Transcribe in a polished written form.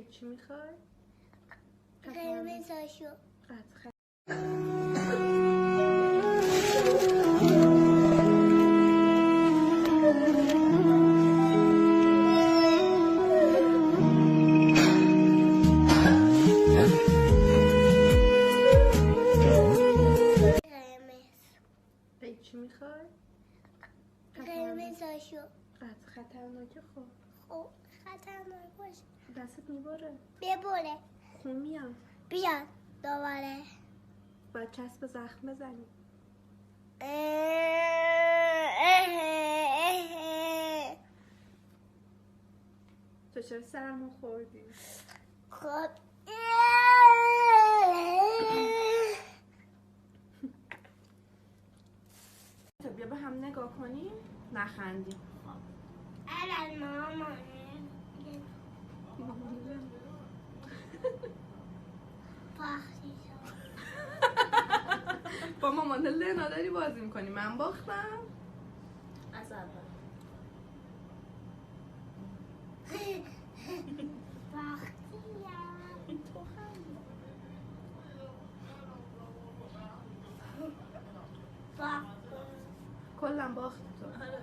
چی میخوای؟ قرمزاشو. چی میخوای؟ قرمزاشو. خطرناکه. خب خطرناک باشه. دستت میباره. ببره. خون میاد. بیاد دوباره. باید چسب زخم بزنی. تو چرا سرمو خوردی؟ خب بیا به هم نگاه کنیم نخندیم. الان مامان با مامان لنا داری بازی میکنی. من باختم از اول تو خندی. کلا باختی تو. آره